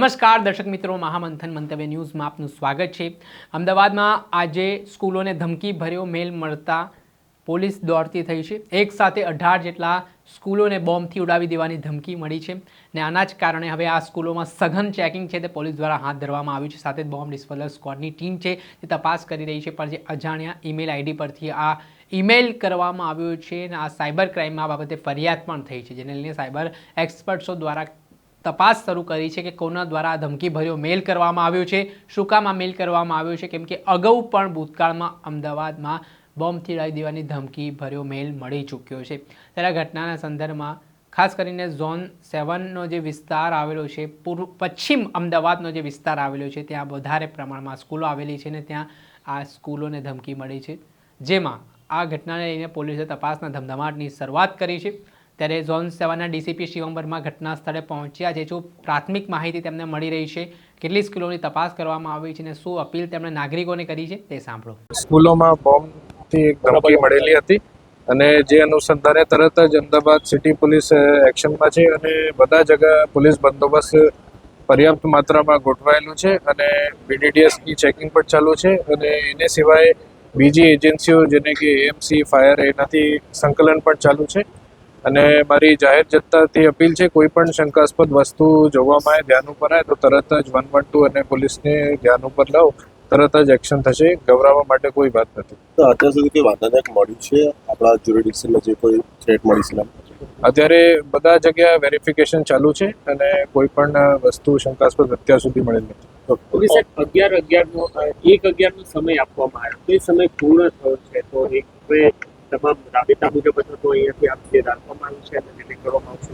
નમસ્કાર દર્શક મિત્રો, મહામંથન મંતવ્ય ન્યૂઝમાં આપનું સ્વાગત છે। અમદાવાદમાં આજે સ્કૂલોને ધમકી ભર્યો મેલ મળતા પોલીસ દોડતી થઈ છે। એક સાથે 18 જેટલા સ્કૂલોને બોમ્બથી ઉડાવી દેવાની ધમકી મળી છે ને આના જ કારણે હવે આ સ્કૂલોમાં સઘન ચેકિંગ છે તે પોલીસ દ્વારા હાથ ધરવામાં આવ્યું છે। સાથે જ બોમ્બ ડિસ્પોઝલ સ્ક્વોડની ટીમ છે તે તપાસ કરી રહી છે, પણ જે અજાણ્યા ઈમેલ આઈડી પરથી આ ઈમેલ કરવામાં આવ્યો છે અને આ સાયબર ક્રાઇમમાં આ બાબતે ફરિયાદ પણ થઈ છે, જેને લઈને સાયબર એક્સપર્ટ્સો દ્વારા તપાસ શરૂ કરી છે કે કોના દ્વારા ધમકી ભર્યો મેલ કરવામાં આવ્યો છે, શું કામ આ મેલ કરવામાં આવ્યો છે, કેમ કે અગાઉ પણ ભૂતકાળમાં અમદાવાદમાં બોમ્બથી ઉડાવી દેવાની ધમકી ભર્યો મેલ મળી ચૂક્યો છે। ત્યારે ઘટનાના સંદર્ભમાં ખાસ કરીને ઝોન 7નો જે વિસ્તાર આવેલો છે, પશ્ચિમ અમદાવાદનો જે વિસ્તાર આવેલો છે, ત્યાં વધારે પ્રમાણમાં સ્કૂલો આવેલી છે ને ત્યાં આ સ્કૂલોને ધમકી મળી છે, જેમાં આ ઘટનાને લઈને પોલીસે તપાસના ધમધમાટની શરૂઆત કરી છે। ત્યારે ઝોન 7ના ડીસીપી શિવમ વર્મા ઘટના સ્થળે પહોંચ્યા છે। જો પ્રાથમિક માહિતી તેમને મળી રહી છે, કેટલી સ્કૂલોની તપાસ કરવામાં આવી છે અને શું અપીલ તેમણે નાગરિકોને કરી છે તે સાંભળો। સ્કૂલોમાં બોમ્બથી એક ધમકી મળેલી હતી અને જે અનુસંધાને તરત જ અમદાવાદ સિટી પોલીસ એક્શનમાં છે અને બધા જગ્યા પોલીસ બંદોબસ્ત પર્યાપ્ત માત્રામાં ગોઠવાયેલું છે અને બીડીડીએસની ચેકિંગ પણ ચાલુ છે અને એને સિવાય બીજી એજન્સીઓ જેને કે એએમસી, ફાયર, એનાથી સંકલન પણ ચાલુ છે અને મારી જાહેર જનતાથી અપીલ છે, કોઈ પણ શંકાસ્પદ વસ્તુ જોવામાં આવે, ધ્યાન ઉપર આવે તો તરત જ 112 અને પોલીસને ધ્યાન ઉપર લાવો, તરત જ એક્શન થશે। ગભરાવા માટે કોઈ વાત નથી। તો અત્યાર સુધી કોઈ વાંધાજનક મળ્યું છે આપણા જ્યુરિડિક્શનમાં જે કોઈ થ્રેટ મળી છે? અત્યારે બધા જગ્યા વેરિફિકેશન ચાલુ છે અને કોઈ પણ વસ્તુ શંકાસ્પદ અત્યાર સુધી મળેલ નથી। પોલીસે 11:11નો સમય આપવામાં આવ્યો, તે સમય પૂર્ણ થયો છે, તો એક તમામ રાબેતા મુજબ તો અહીંયાથી આપશે રાખવામાં આવ્યું છે અને તેને કરવામાં આવશે।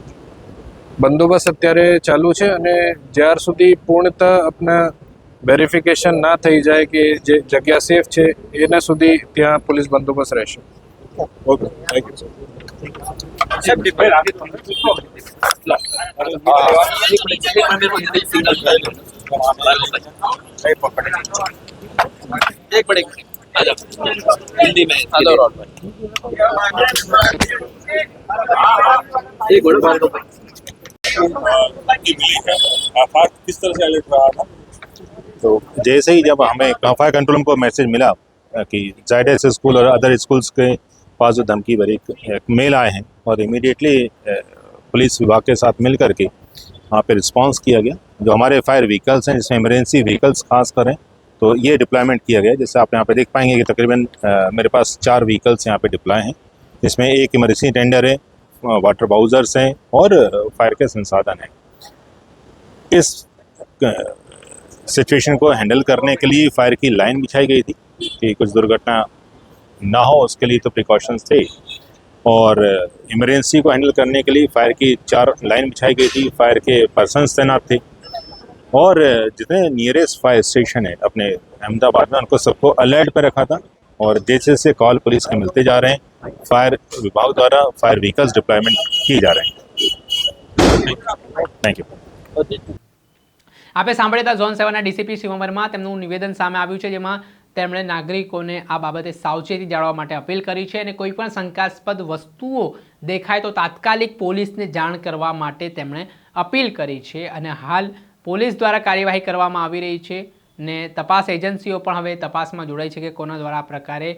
બંદોબસ્ત અત્યારે ચાલુ છે અને જ્યાર સુધી પૂર્ણતઃ આપના વેરિફિકેશન ના થઈ જાય કે જે જગ્યા સેફ છે એના સુધી ત્યાં પોલીસ બંદોબસ્ત રહેશે। ઓકે, થેન્ક યુ हिंदी में हेलो रोड में एक बड़ा बात किस तरह से अलर्ट रहा था? तो जैसे ही जब हमें फायर कंट्रोल को मैसेज मिला कि जायडेस स्कूल और अदर स्कूल्स के पास जो धमकी भरी एक मेल आए हैं और इमीडिएटली पुलिस विभाग के साथ मिल करके वहाँ पे रिस्पांस किया गया। जो हमारे फायर व्हीकल्स हैं, जिसमें इमरजेंसी व्हीकल्स खास करें तो ये डिप्लॉयमेंट किया गया। जैसे आप यहाँ पे देख पाएंगे कि तकरीबन मेरे पास 4 व्हीकल्स यहाँ पे डिप्लॉय हैं, जिसमें एक इमरजेंसी टेंडर है, वाटर बाउजर्स हैं और फायर के संसाधन हैं। इस सिचुएशन को हैंडल करने के लिए फायर की लाइन बिछाई गई थी कि कुछ दुर्घटना ना हो, उसके लिए तो प्रिकॉशंस थे और इमरजेंसी को हैंडल करने के लिए फायर की 4 लाइन बिछाई गई थी। फायर के पर्सन्स तैनात थे और जितने नियरेस्ट फायर स्टेशन है अपने अहमदाबाद में उनको सबको अलर्ट पर रखा था और जैसे जैसे कॉल पुलिस के मिलते जा रहे हैं फायर विभाग द्वारा फायर व्हीकल्स डिप्लॉयमेंट किए जा रहे हैं। Thank you. आपे सांभळ्या था ઝોન 7ના ડીસીપી શિવમ વર્મા તેમનું નિવેદન સામે આવ્યું છે, જેમાં તેમણે નાગરિકોને આ બાબતે સાવચેતી જાળવવા માટે અપીલ કરી છે અને કોઈ પણ શંકાસ્પદ વસ્તુઓ દેખાય તો તાત્કાલિક પોલીસને જાણ કરવા માટે તેમણે અપીલ કરી છે અને હાલ પોલીસ દ્વારા કાર્યવાહી કરવામાં આવી રહી છે ને તપાસ એજન્સીઓ પણ હવે તપાસમાં જોડાઈ છે કે કોના દ્વારા આ પ્રકારે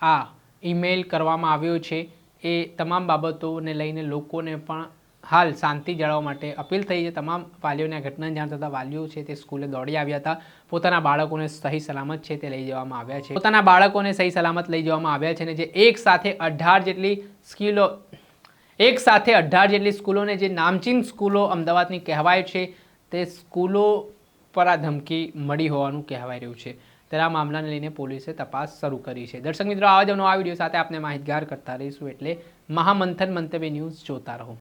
આ ઈમેલ કરવામાં આવ્યો છે। એ તમામ બાબતોને લઈને લોકોને પણ હાલ શાંતિ જાળવવા માટે અપીલ થઈ છે। તમામ વાલીઓને આ ઘટના જાણ થતાં વાલીઓ છે તે સ્કૂલે દોડી આવ્યા હતા, પોતાના બાળકોને સહી સલામત છે તે લઈ જવામાં આવ્યા છે, પોતાના બાળકોને સહી સલામત લઈ જવામાં આવ્યા છે અને જે એક સાથે 18 જેટલી સ્કૂલોને જે નામચીન સ્કૂલો અમદાવાદની કહેવાય છે તે સ્કૂલો પર આ ધમકી મળી હોવાનું કહેવાય રહ્યું છે। ત્યારે આ મામલાને લઈને પોલીસે તપાસ શરૂ કરી છે। દર્શક મિત્રો, આવા જ નવા વિડીયો સાથે આપને માહિતગાર કરતા રહીશું, એટલે મહામંથન મંતવ્ય ન્યૂઝ જોતા રહો।